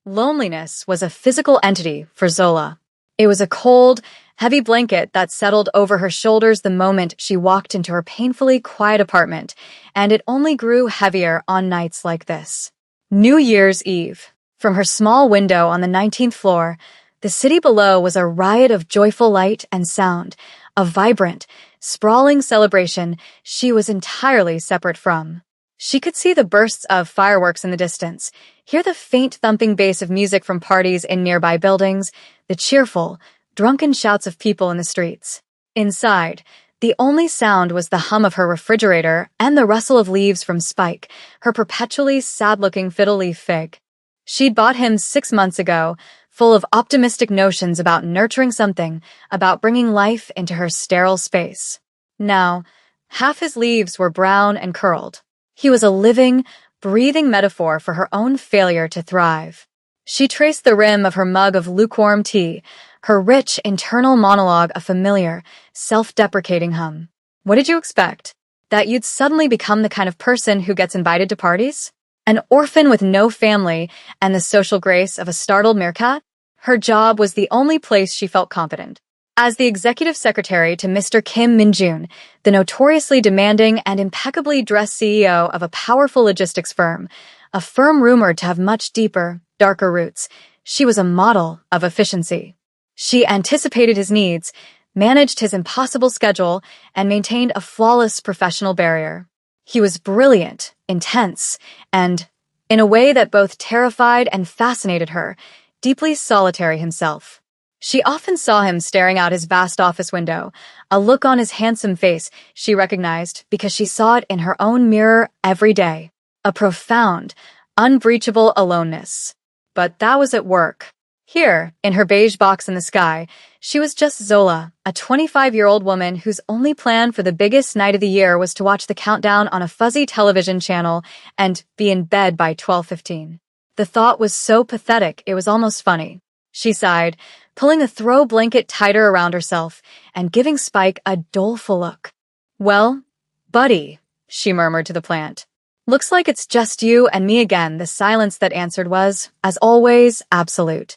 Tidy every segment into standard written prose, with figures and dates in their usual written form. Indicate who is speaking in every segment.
Speaker 1: Loneliness was a physical entity for Zola. It was a cold, heavy blanket that settled over her shoulders the moment she walked into her painfully quiet apartment, and it only grew heavier on nights like this. New Year's Eve. From her small window on the 19th floor, the city below was a riot of joyful light and sound, a vibrant, sprawling celebration she was entirely separate from. She could see the bursts of fireworks in the distance, hear the faint thumping bass of music from parties in nearby buildings, the cheerful, drunken shouts of people in the streets. Inside, the only sound was the hum of her refrigerator and the rustle of leaves from Spike, her perpetually sad-looking fiddle-leaf fig. She'd bought him 6 months ago, full of optimistic notions about nurturing something, about bringing life into her sterile space. Now, half his leaves were brown and curled. He was a living, breathing metaphor for her own failure to thrive. She traced the rim of her mug of lukewarm tea, her rich internal monologue a familiar, self-deprecating hum. What did you expect? That you'd suddenly become the kind of person who gets invited to parties? An orphan with no family and the social grace of a startled meerkat? Her job was the only place she felt confident. As the executive secretary to Mr. Kim Min-jun, the notoriously demanding and impeccably dressed CEO of a powerful logistics firm, a firm rumored to have much deeper, darker roots, she was a model of efficiency. She anticipated his needs, managed his impossible schedule, and maintained a flawless professional barrier. He was brilliant, intense, and, in a way that both terrified and fascinated her, deeply solitary himself. She often saw him staring out his vast office window, a look on his handsome face she recognized because she saw it in her own mirror every day. A profound, unbreachable aloneness. But that was at work. Here, in her beige box in the sky, she was just Zola, a 25-year-old woman whose only plan for the biggest night of the year was to watch the countdown on a fuzzy television channel and be in bed by 12:15. The thought was so pathetic it was almost funny. She sighed, pulling a throw blanket tighter around herself and giving Spike a doleful look. "Well, buddy," she murmured to the plant. "Looks like it's just you and me again." The silence that answered was, as always, absolute.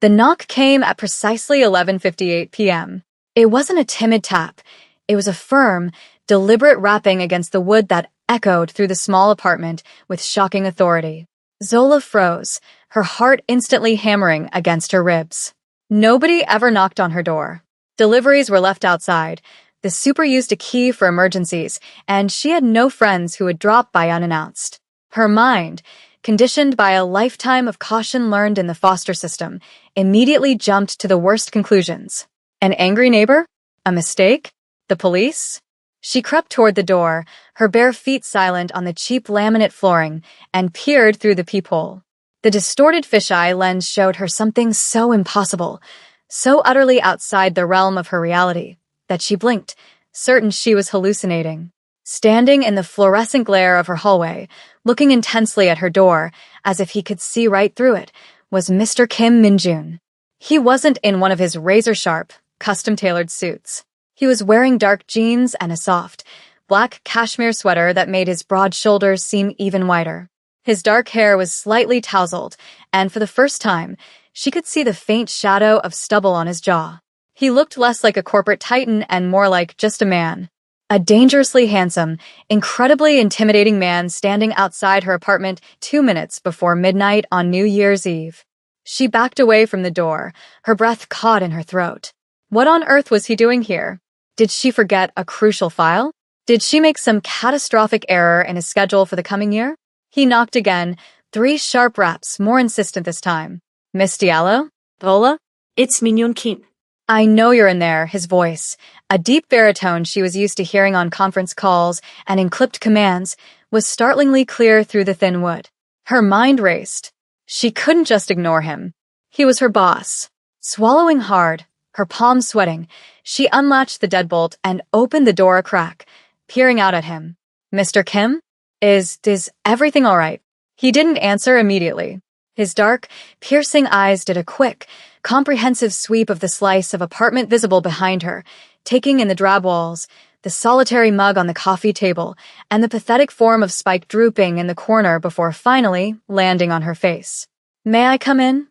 Speaker 1: The knock came at precisely 11:58 p.m. It wasn't a timid tap. It was a firm, deliberate rapping against the wood that echoed through the small apartment with shocking authority. Zola froze, her heart instantly hammering against her ribs. Nobody ever knocked on her door. Deliveries were left outside. The super used a key for emergencies, and she had no friends who would drop by unannounced. Her mind, conditioned by a lifetime of caution learned in the foster system, immediately jumped to the worst conclusions. An angry neighbor? A mistake? The police? She crept toward the door, her bare feet silent on the cheap laminate flooring, and peered through the peephole. The distorted fisheye lens showed her something so impossible, so utterly outside the realm of her reality, that she blinked, certain she was hallucinating. Standing in the fluorescent glare of her hallway, looking intensely at her door, as if he could see right through it, was Mr. Kim Min-jun. He wasn't in one of his razor-sharp, custom-tailored suits. He was wearing dark jeans and a soft, black cashmere sweater that made his broad shoulders seem even wider. His dark hair was slightly tousled, and for the first time, she could see the faint shadow of stubble on his jaw. He looked less like a corporate titan and more like just a man. A dangerously handsome, incredibly intimidating man standing outside her apartment 2 minutes before midnight on New Year's Eve. She backed away from the door, her breath caught in her throat. What on earth was he doing here? Did she forget a crucial file? Did she make some catastrophic error in his schedule for the coming year? He knocked again, 3 sharp raps, more insistent this time. "Miss Diallo? Zola?"
Speaker 2: It's Mignon Kim.
Speaker 1: "I know you're in there," his voice, a deep baritone she was used to hearing on conference calls and in clipped commands, was startlingly clear through the thin wood. Her mind raced. She couldn't just ignore him. He was her boss. Swallowing hard, her palms sweating, she unlatched the deadbolt and opened the door a crack, peering out at him. "Mr. Kim? Is everything all right?" He didn't answer immediately. His dark, piercing eyes did a quick, comprehensive sweep of the slice of apartment visible behind her, taking in the drab walls, the solitary mug on the coffee table, and the pathetic form of Spike drooping in the corner before finally landing on her face. May I come in?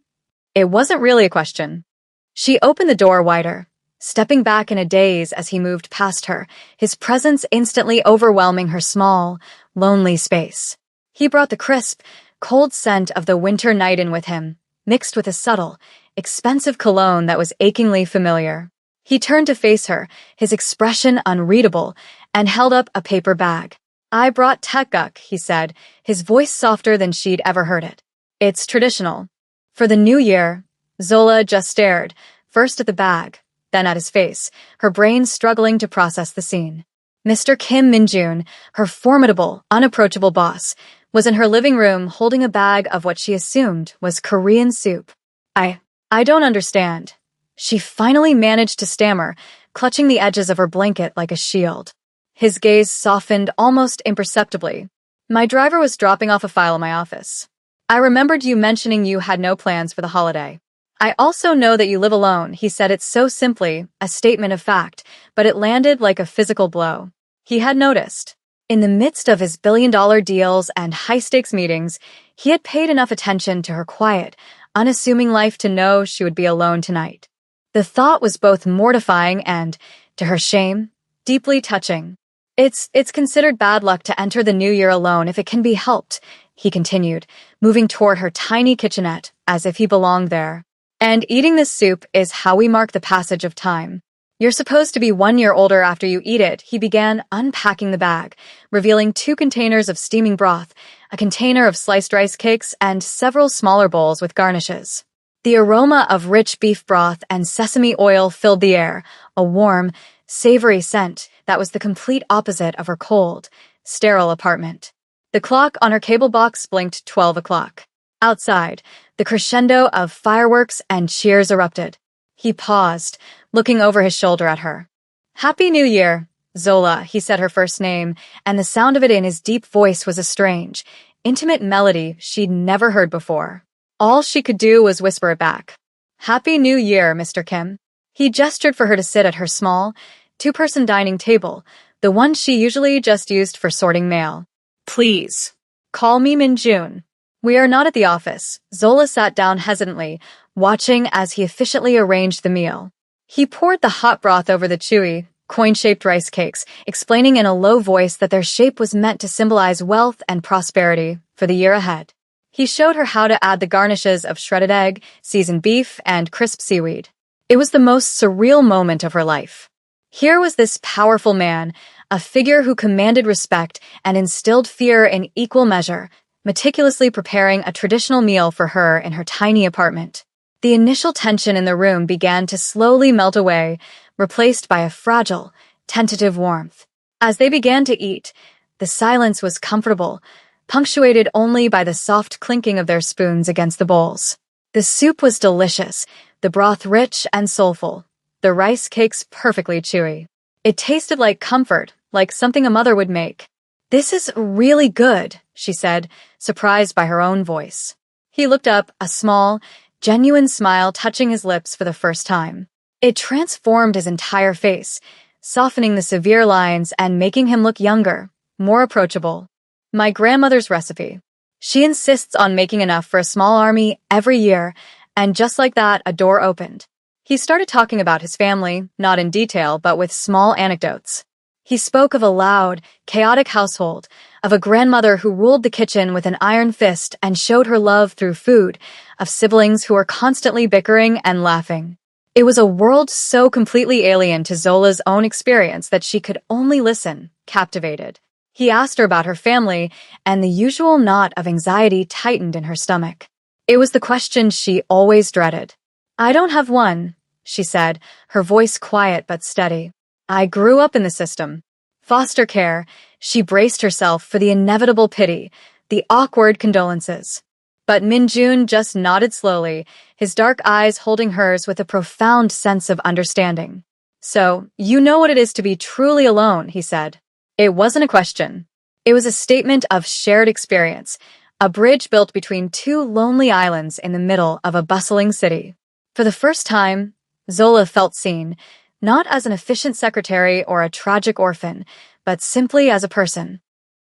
Speaker 1: It wasn't really a question. She opened the door wider, stepping back in a daze as he moved past her, his presence instantly overwhelming her small, lonely space. He brought the crisp, cold scent of the winter night in with him, mixed with a subtle, expensive cologne that was achingly familiar. He turned to face her, his expression unreadable, and held up a paper bag. I brought tekguk, he said, his voice softer than she'd ever heard it. It's traditional. For the new year, Zola just stared, first at the bag, then at his face, her brain struggling to process the scene. Mr. Kim Min-jun, her formidable, unapproachable boss, was in her living room holding a bag of what she assumed was Korean soup. I don't understand. She finally managed to stammer, clutching the edges of her blanket like a shield. His gaze softened almost imperceptibly. My driver was dropping off a file in my office. I remembered you mentioning you had no plans for the holiday. I also know that you live alone, he said it so simply, a statement of fact, but it landed like a physical blow. He had noticed. In the midst of his billion-dollar deals and high-stakes meetings, he had paid enough attention to her quiet, unassuming life to know she would be alone tonight. The thought was both mortifying and, to her shame, deeply touching. It's considered bad luck to enter the new year alone if it can be helped, he continued, moving toward her tiny kitchenette as if he belonged there. And eating this soup is how we mark the passage of time. You're supposed to be 1 year older after you eat it, he began, unpacking the bag, revealing 2 containers of steaming broth, a container of sliced rice cakes, and several smaller bowls with garnishes. The aroma of rich beef broth and sesame oil filled the air, a warm, savory scent that was the complete opposite of her cold, sterile apartment. The clock on her cable box blinked 12 o'clock. Outside, the crescendo of fireworks and cheers erupted. He paused, looking over his shoulder at her. Happy New Year, Zola, he said her first name, and the sound of it in his deep voice was a strange, intimate melody she'd never heard before. All she could do was whisper it back. Happy New Year, Mr. Kim. He gestured for her to sit at her small, 2-person dining table, the one she usually just used for sorting mail. Please. Call me Min-jun. We are not at the office. Zola sat down hesitantly, watching as he efficiently arranged the meal. He poured the hot broth over the chewy, coin-shaped rice cakes, explaining in a low voice that their shape was meant to symbolize wealth and prosperity for the year ahead. He showed her how to add the garnishes of shredded egg, seasoned beef, and crisp seaweed. It was the most surreal moment of her life. Here was this powerful man, a figure who commanded respect and instilled fear in equal measure, meticulously preparing a traditional meal for her in her tiny apartment. The initial tension in the room began to slowly melt away, replaced by a fragile, tentative warmth. As they began to eat, the silence was comfortable, punctuated only by the soft clinking of their spoons against the bowls. The soup was delicious, the broth rich and soulful, the rice cakes perfectly chewy. It tasted like comfort, like something a mother would make. This is really good, she said, surprised by her own voice. He looked up, a small, genuine smile touching his lips for the first time. It transformed his entire face, softening the severe lines and making him look younger, more approachable. My grandmother's recipe. She insists on making enough for a small army every year, and just like that, a door opened. He started talking about his family, not in detail, but with small anecdotes. He spoke of a loud, chaotic household, of a grandmother who ruled the kitchen with an iron fist and showed her love through food, of siblings who were constantly bickering and laughing. It was a world so completely alien to Zola's own experience that she could only listen, captivated. He asked her about her family, and the usual knot of anxiety tightened in her stomach. It was the question she always dreaded. I don't have one, she said, her voice quiet but steady. I grew up in the system. Foster care, she braced herself for the inevitable pity, the awkward condolences. But Min-jun just nodded slowly, his dark eyes holding hers with a profound sense of understanding. So, you know what it is to be truly alone, he said. It wasn't a question. It was a statement of shared experience, a bridge built between 2 lonely islands in the middle of a bustling city. For the first time, Zola felt seen, not as an efficient secretary or a tragic orphan, but simply as a person.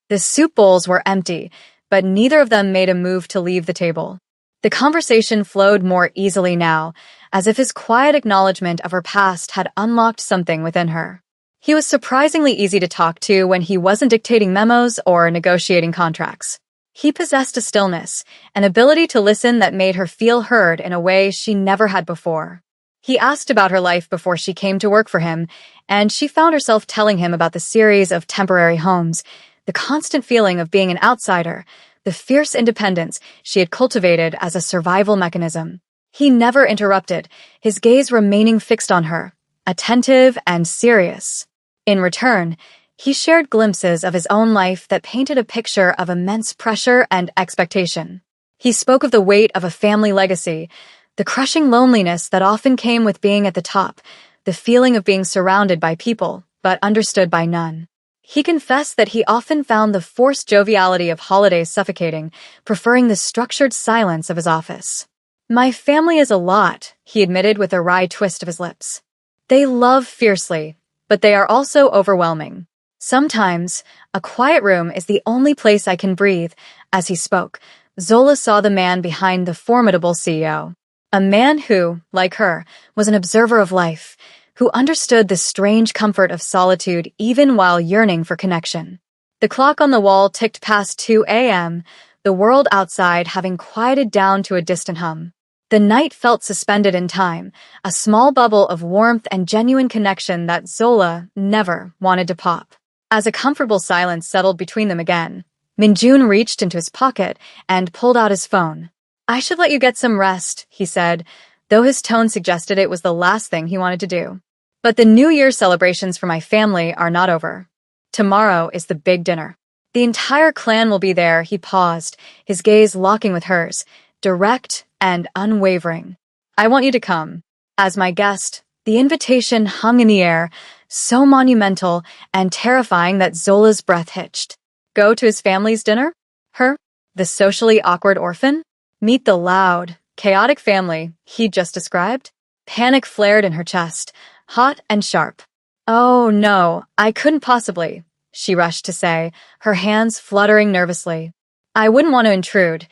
Speaker 1: The soup bowls were empty, but neither of them made a move to leave the table. The conversation flowed more easily now, as if his quiet acknowledgement of her past had unlocked something within her. He was surprisingly easy to talk to when he wasn't dictating memos or negotiating contracts. He possessed a stillness, an ability to listen that made her feel heard in a way she never had before. He asked about her life before she came to work for him, and she found herself telling him about the series of temporary homes, the constant feeling of being an outsider, the fierce independence she had cultivated as a survival mechanism. He never interrupted, his gaze remaining fixed on her, attentive and serious. In return, he shared glimpses of his own life that painted a picture of immense pressure and expectation. He spoke of the weight of a family legacy, the crushing loneliness that often came with being at the top, the feeling of being surrounded by people, but understood by none. He confessed that he often found the forced joviality of holidays suffocating, preferring the structured silence of his office. "My family is a lot," he admitted with a wry twist of his lips. "They love fiercely, but they are also overwhelming. Sometimes, a quiet room is the only place I can breathe." As he spoke, Zola saw the man behind the formidable CEO. A man who, like her, was an observer of life, who understood the strange comfort of solitude even while yearning for connection. The clock on the wall ticked past 2 a.m., the world outside having quieted down to a distant hum. The night felt suspended in time, a small bubble of warmth and genuine connection that Zola never wanted to pop. As a comfortable silence settled between them again, Minjun reached into his pocket and pulled out his phone. "I should let you get some rest," he said, though his tone suggested it was the last thing he wanted to do. "But the New Year celebrations for my family are not over. Tomorrow is the big dinner. The entire clan will be there." He paused, his gaze locking with hers, direct and unwavering. "I want you to come. As my guest." The invitation hung in the air, so monumental and terrifying that Zola's breath hitched. Go to his family's dinner? Her? The socially awkward orphan? Meet the loud, chaotic family he'd just described? Panic flared in her chest, hot and sharp. "Oh, no, I couldn't possibly," she rushed to say, her hands fluttering nervously. "I wouldn't want to intrude."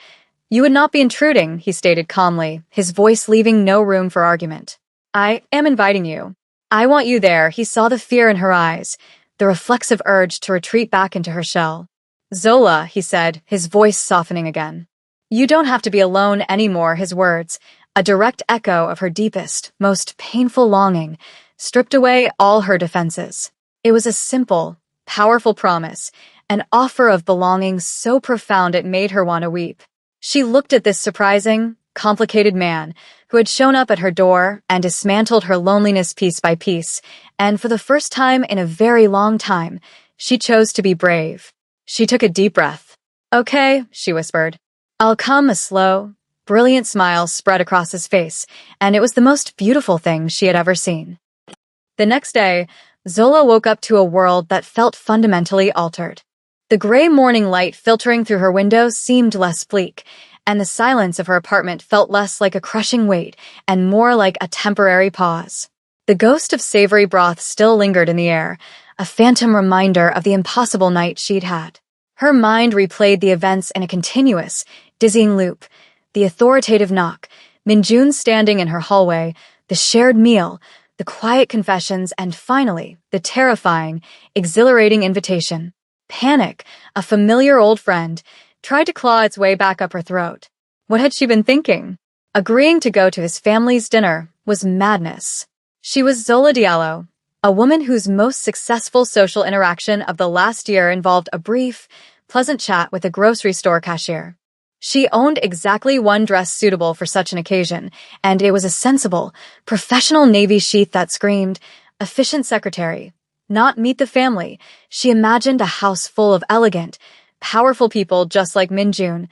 Speaker 1: "You would not be intruding," he stated calmly, his voice leaving no room for argument. "I am inviting you. I want you there." He saw the fear in her eyes, the reflexive urge to retreat back into her shell. "Zola," he said, his voice softening again. "You don't have to be alone anymore." His words, a direct echo of her deepest, most painful longing, stripped away all her defenses. It was a simple, powerful promise, an offer of belonging so profound it made her want to weep. She looked at this surprising, complicated man who had shown up at her door and dismantled her loneliness piece by piece, and for the first time in a very long time, she chose to be brave. She took a deep breath. "Okay," she whispered. "I'll come." A slow, brilliant smile spread across his face, and it was the most beautiful thing she had ever seen. The next day, Zola woke up to a world that felt fundamentally altered. The gray morning light filtering through her window seemed less bleak, and the silence of her apartment felt less like a crushing weight and more like a temporary pause. The ghost of savory broth still lingered in the air, a phantom reminder of the impossible night she'd had. Her mind replayed the events in a continuous, dizzying loop. The authoritative knock, Minjun standing in her hallway, the shared meal, the quiet confessions, and finally, the terrifying, exhilarating invitation. Panic, a familiar old friend, tried to claw its way back up her throat. What had she been thinking? Agreeing to go to his family's dinner was madness. She was Zola Diallo, a woman whose most successful social interaction of the last year involved a brief, pleasant chat with a grocery store cashier. She owned exactly one dress suitable for such an occasion, and it was a sensible, professional navy chic that screamed, efficient secretary. Not meet the family. She imagined a house full of elegant, powerful people just like Minjun,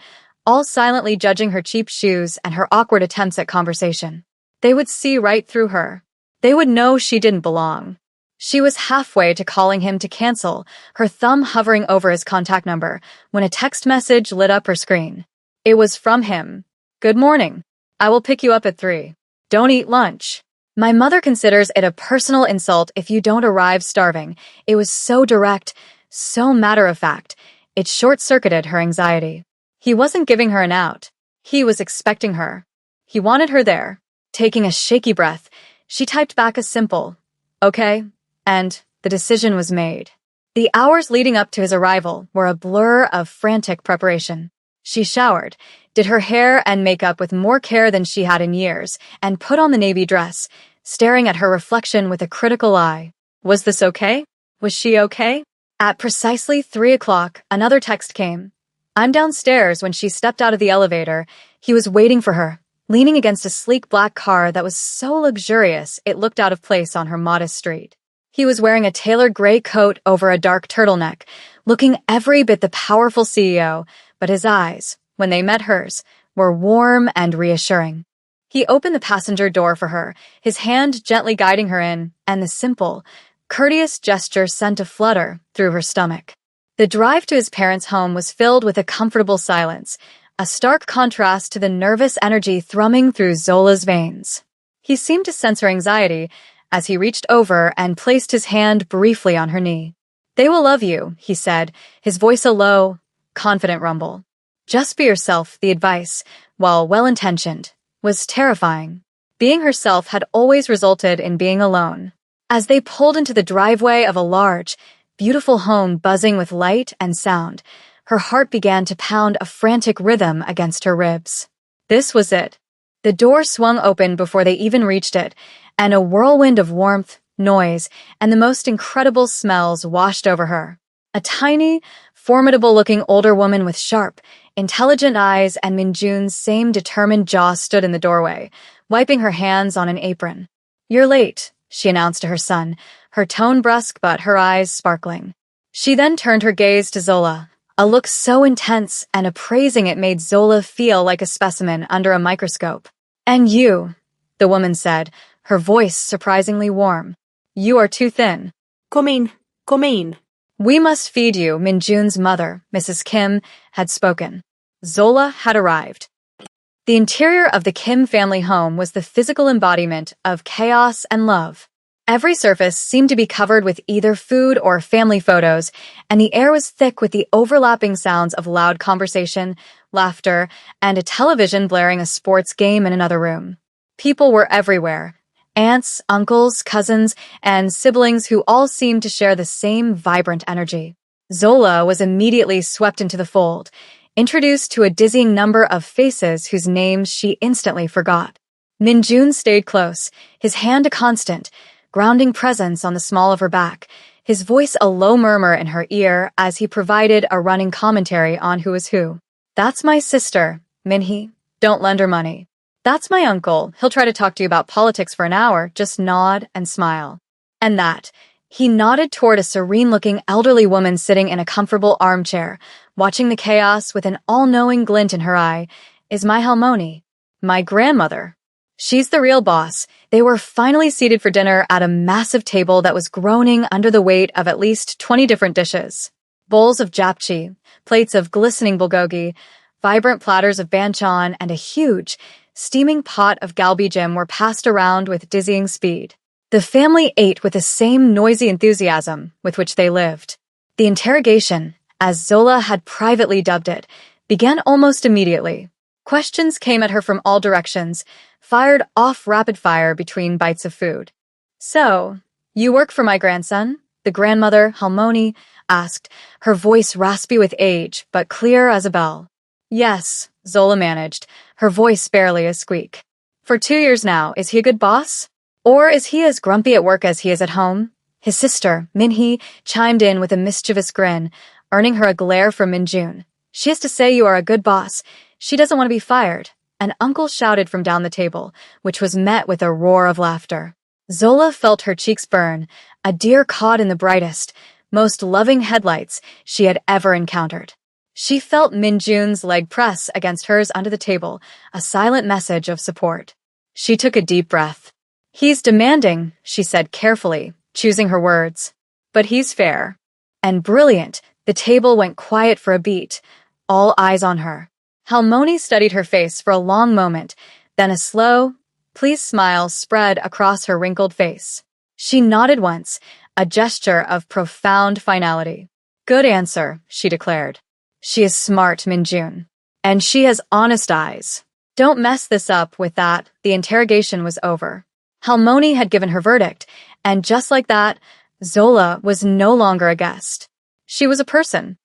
Speaker 1: all silently judging her cheap shoes and her awkward attempts at conversation. They would see right through her. They would know she didn't belong. She was halfway to calling him to cancel, her thumb hovering over his contact number, when a text message lit up her screen. It was from him. "Good morning. I will pick you up at 3. Don't eat lunch. My mother considers it a personal insult if you don't arrive starving." It was so direct, so matter-of-fact. It short-circuited her anxiety. He wasn't giving her an out. He was expecting her. He wanted her there. Taking a shaky breath, she typed back a simple, "Okay," and the decision was made. The hours leading up to his arrival were a blur of frantic preparation. She showered, did her hair and makeup with more care than she had in years, and put on the navy dress, staring at her reflection with a critical eye. Was this okay? Was she okay? At precisely 3 o'clock, another text came. I'm downstairs. When she stepped out of the elevator, he was waiting for her, leaning against a sleek black car that was so luxurious it looked out of place on her modest street. He was wearing a tailored gray coat over a dark turtleneck, looking every bit the powerful CEO, but his eyes, when they met hers, were warm and reassuring. He opened the passenger door for her, his hand gently guiding her in, and the simple, courteous gesture sent a flutter through her stomach. The drive to his parents' home was filled with a comfortable silence, a stark contrast to the nervous energy thrumming through Zola's veins. He seemed to sense her anxiety as he reached over and placed his hand briefly on her knee. They will love you, he said, his voice a low, confident rumble. Just be yourself, the advice, while well-intentioned, was terrifying. Being herself had always resulted in being alone. As they pulled into the driveway of a large, beautiful home buzzing with light and sound, her heart began to pound a frantic rhythm against her ribs. This was it. The door swung open before they even reached it, and a whirlwind of warmth, noise, and the most incredible smells washed over her. A tiny, formidable-looking older woman with sharp, intelligent eyes and Minjun's same determined jaw stood in the doorway, wiping her hands on an apron. You're late, she announced to her son, her tone brusque but her eyes sparkling. She then turned her gaze to Zola, a look so intense and appraising it made Zola feel like a specimen under a microscope. And you, the woman said, her voice surprisingly warm. You are too thin.
Speaker 2: Come in, come in.
Speaker 1: We must feed you, Minjun's mother, Mrs. Kim, had spoken. Zola had arrived. The interior of the Kim family home was the physical embodiment of chaos and love. Every surface seemed to be covered with either food or family photos, and the air was thick with the overlapping sounds of loud conversation, laughter, and a television blaring a sports game in another room. People were everywhere. Aunts, uncles, cousins, and siblings who all seemed to share the same vibrant energy. Zola was immediately swept into the fold, introduced to a dizzying number of faces whose names she instantly forgot. Minjun stayed close, his hand a constant, grounding presence on the small of her back, his voice a low murmur in her ear as he provided a running commentary on who is who. That's my sister, Minhee. Don't lend her money. That's my uncle. He'll try to talk to you about politics for an hour. Just nod and smile. And that. He nodded toward a serene-looking elderly woman sitting in a comfortable armchair, watching the chaos with an all-knowing glint in her eye, is my Halmoni, my grandmother. She's the real boss. They were finally seated for dinner at a massive table that was groaning under the weight of at least 20 different dishes. Bowls of japchae, plates of glistening bulgogi, vibrant platters of banchan, and a huge, steaming pot of galbijim were passed around with dizzying speed. The family ate with the same noisy enthusiasm with which they lived. The interrogation, as Zola had privately dubbed it, began almost immediately. Questions came at her from all directions, fired off rapid fire between bites of food. So, you work for my grandson? The grandmother, Halmoni, asked, her voice raspy with age, but clear as a bell. Yes, Zola managed, her voice barely a squeak. For 2 years now, is he a good boss? Or is he as grumpy at work as he is at home? His sister, Minhee, chimed in with a mischievous grin, earning her a glare from Minjun. She has to say you are a good boss. She doesn't want to be fired. An uncle shouted from down the table, which was met with a roar of laughter. Zola felt her cheeks burn, a deer caught in the brightest, most loving headlights she had ever encountered. She felt Minjun's leg press against hers under the table, a silent message of support. She took a deep breath. He's demanding, she said carefully, choosing her words. But he's fair. And brilliant, the table went quiet for a beat, all eyes on her. Halmoni studied her face for a long moment, then a slow, pleased smile spread across her wrinkled face. She nodded once, a gesture of profound finality. Good answer, she declared. She is smart, Minjun. And she has honest eyes. Don't mess this up. With that, the interrogation was over. Halmoni had given her verdict, and just like that, Zola was no longer a guest. She was a person.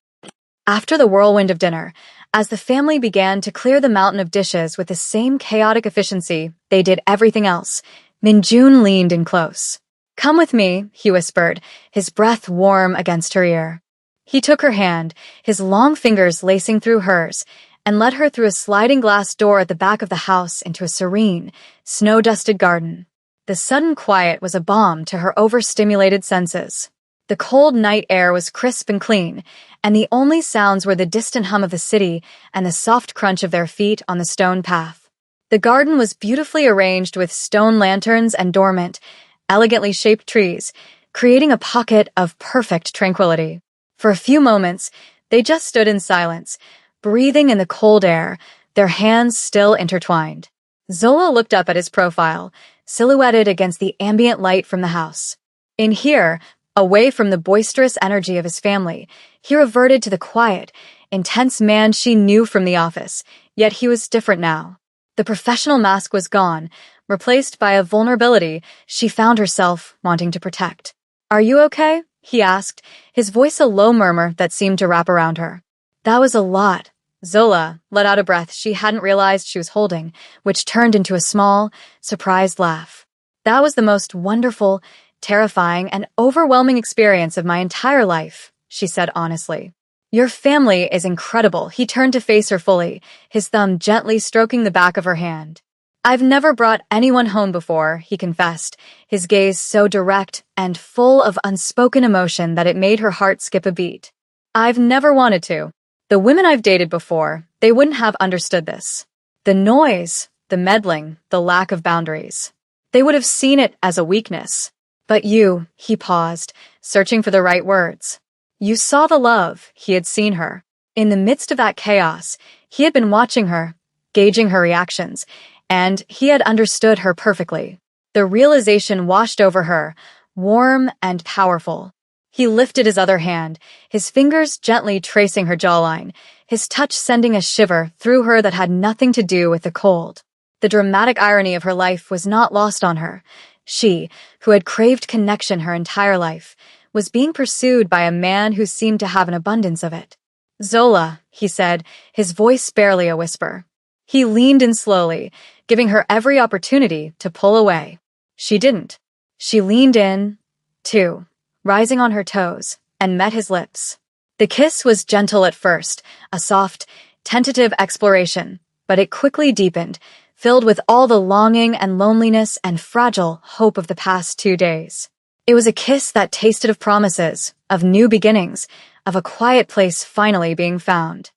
Speaker 1: After the whirlwind of dinner, as the family began to clear the mountain of dishes with the same chaotic efficiency they did everything else, Minjun leaned in close. "Come with me," he whispered, his breath warm against her ear. He took her hand, his long fingers lacing through hers, and led her through a sliding glass door at the back of the house into a serene, snow-dusted garden. The sudden quiet was a balm to her overstimulated senses. The cold night air was crisp and clean, and the only sounds were the distant hum of the city and the soft crunch of their feet on the stone path. The garden was beautifully arranged with stone lanterns and dormant, elegantly shaped trees, creating a pocket of perfect tranquility. For a few moments, they just stood in silence, breathing in the cold air, their hands still intertwined. Zola looked up at his profile, silhouetted against the ambient light from the house. In here, away from the boisterous energy of his family, he reverted to the quiet, intense man she knew from the office, yet he was different now. The professional mask was gone, replaced by a vulnerability she found herself wanting to protect. "Are you okay?" he asked, his voice a low murmur that seemed to wrap around her. "That was a lot." Zola let out a breath she hadn't realized she was holding, which turned into a small, surprised laugh. "That was the most wonderful, terrifying, and overwhelming experience of my entire life," she said honestly. "Your family is incredible." He turned to face her fully, his thumb gently stroking the back of her hand. "I've never brought anyone home before," he confessed, his gaze so direct and full of unspoken emotion that it made her heart skip a beat. "I've never wanted to. The women I've dated before, they wouldn't have understood this. The noise, the meddling, the lack of boundaries. They would have seen it as a weakness. But you," he paused, searching for the right words. "You saw the love." He had seen her. In the midst of that chaos, he had been watching her, gauging her reactions, and he had understood her perfectly. The realization washed over her, warm and powerful. He lifted his other hand, his fingers gently tracing her jawline, his touch sending a shiver through her that had nothing to do with the cold. The dramatic irony of her life was not lost on her. She, who had craved connection her entire life, was being pursued by a man who seemed to have an abundance of it. "Zola," he said, his voice barely a whisper. He leaned in slowly, giving her every opportunity to pull away. She didn't. She leaned in, too, rising on her toes, and met his lips. The kiss was gentle at first, a soft, tentative exploration, but it quickly deepened, filled with all the longing and loneliness and fragile hope of the past 2 days. It was a kiss that tasted of promises, of new beginnings, of a quiet place finally being found.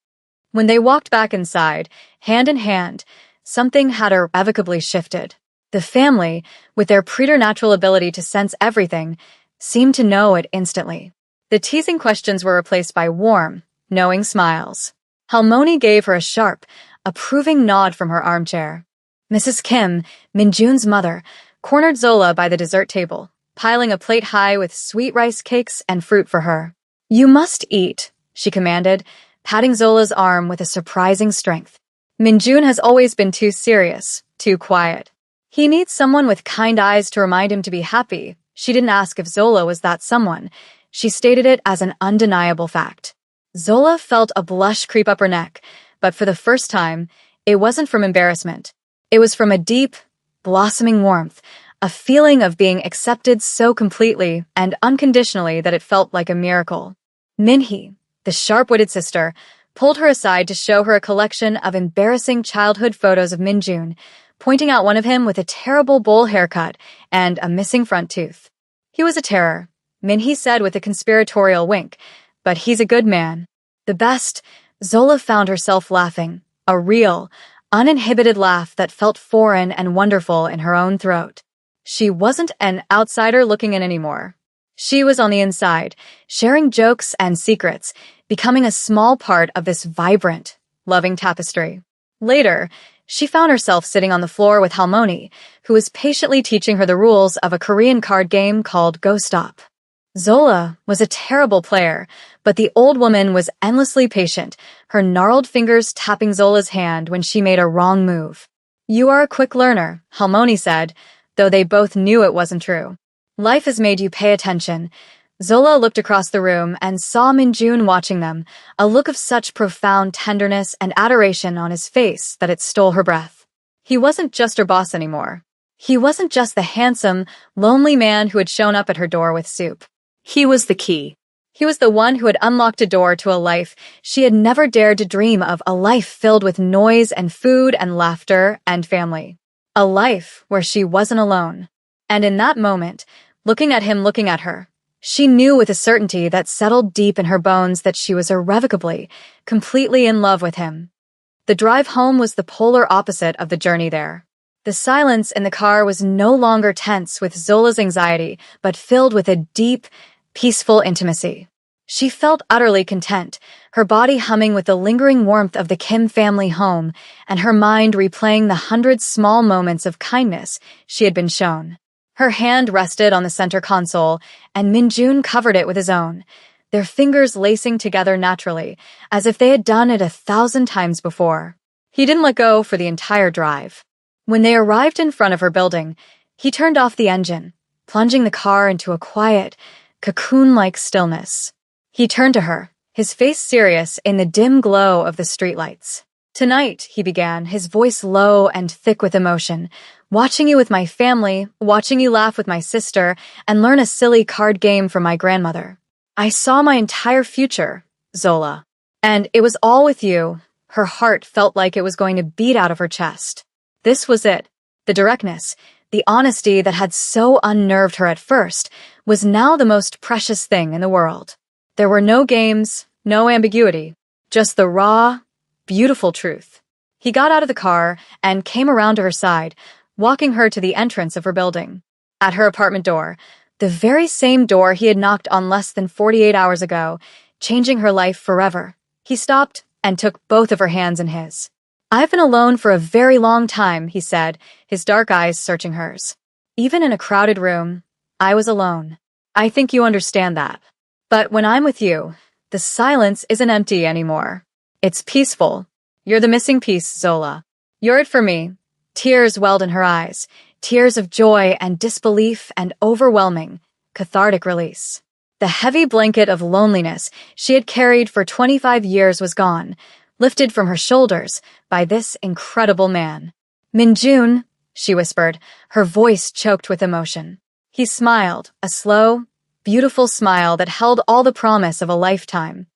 Speaker 1: When they walked back inside, hand in hand, something had irrevocably shifted. The family, with their preternatural ability to sense everything, seemed to know it instantly. The teasing questions were replaced by warm, knowing smiles. Halmoni gave her a sharp, approving nod from her armchair. Mrs. Kim, Minjun's mother, cornered Zola by the dessert table, piling a plate high with sweet rice cakes and fruit for her. "You must eat," she commanded, patting Zola's arm with a surprising strength. Minjun has always been too serious, too quiet. He needs someone with kind eyes to remind him to be happy. She didn't ask if Zola was that someone. She stated it as an undeniable fact. Zola felt a blush creep up her neck, but for the first time, it wasn't from embarrassment. It was from a deep, blossoming warmth, a feeling of being accepted so completely and unconditionally that it felt like a miracle. Minhee, the sharp-witted sister, pulled her aside to show her a collection of embarrassing childhood photos of Minjun, pointing out one of him with a terrible bowl haircut and a missing front tooth. "He was a terror," Minhee said with a conspiratorial wink, "but he's a good man." The best, Zola found herself laughing, a real, uninhibited laugh that felt foreign and wonderful in her own throat. She wasn't an outsider looking in anymore. She was on the inside, sharing jokes and secrets, becoming a small part of this vibrant, loving tapestry. Later, she found herself sitting on the floor with Halmoni, who was patiently teaching her the rules of a Korean card game called Go Stop. Zola was a terrible player, but the old woman was endlessly patient, her gnarled fingers tapping Zola's hand when she made a wrong move. "You are a quick learner," Halmoni said, though they both knew it wasn't true. "Life has made you pay attention." Zola looked across the room and saw Minjun watching them, a look of such profound tenderness and adoration on his face that it stole her breath. He wasn't just her boss anymore. He wasn't just the handsome, lonely man who had shown up at her door with soup.
Speaker 2: He was the key.
Speaker 1: He was the one who had unlocked a door to a life she had never dared to dream of, a life filled with noise and food and laughter and family. A life where she wasn't alone. And in that moment, looking at him looking at her, she knew with a certainty that settled deep in her bones that she was irrevocably, completely in love with him. The drive home was the polar opposite of the journey there. The silence in the car was no longer tense with Zola's anxiety, but filled with a deep, peaceful intimacy. She felt utterly content, her body humming with the lingering warmth of the Kim family home, and her mind replaying the 100 small moments of kindness she had been shown. Her hand rested on the center console, and Minjun covered it with his own, their fingers lacing together naturally, as if they had done it 1,000 times before. He didn't let go for the entire drive. When they arrived in front of her building, he turned off the engine, plunging the car into a quiet, cocoon-like stillness. He turned to her, his face serious in the dim glow of the streetlights. "Tonight," he began, his voice low and thick with emotion, "watching you with my family, watching you laugh with my sister, and learn a silly card game from my grandmother. I saw my entire future, Zola. And it was all with you." Her heart felt like it was going to beat out of her chest. This was it. The directness, the honesty that had so unnerved her at first, was now the most precious thing in the world. There were no games, no ambiguity, just the raw, beautiful truth. He got out of the car and came around to her side, walking her to the entrance of her building. At her apartment door, the very same door he had knocked on less than 48 hours ago, changing her life forever. He stopped and took both of her hands in his. "I've been alone for a very long time," he said, his dark eyes searching hers. "Even in a crowded room, I was alone. I think you understand that. But when I'm with you, the silence isn't empty anymore. It's peaceful. You're the missing piece, Zola. You're it for me." Tears welled in her eyes, tears of joy and disbelief and overwhelming, cathartic release. The heavy blanket of loneliness she had carried for 25 years was gone, lifted from her shoulders by this incredible man. "Minjun," she whispered, her voice choked with emotion. He smiled, a slow, beautiful smile that held all the promise of a lifetime.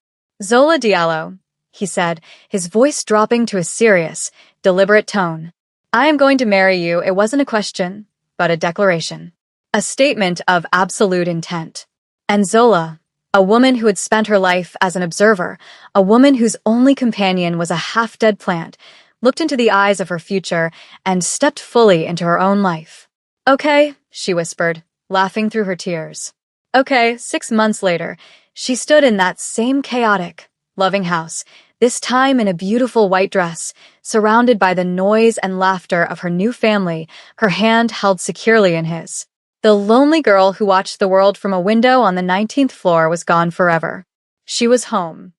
Speaker 1: "Zola Diallo," he said, his voice dropping to a serious, deliberate tone. "I am going to marry you." It wasn't a question, but a declaration. A statement of absolute intent. And Zola, a woman who had spent her life as an observer, a woman whose only companion was a half-dead plant, looked into the eyes of her future and stepped fully into her own life. "Okay," she whispered, laughing through her tears. Okay, 6 months later, she stood in that same chaotic, loving house, this time in a beautiful white dress, surrounded by the noise and laughter of her new family, her hand held securely in his. The lonely girl who watched the world from a window on the 19th floor was gone forever. She was home.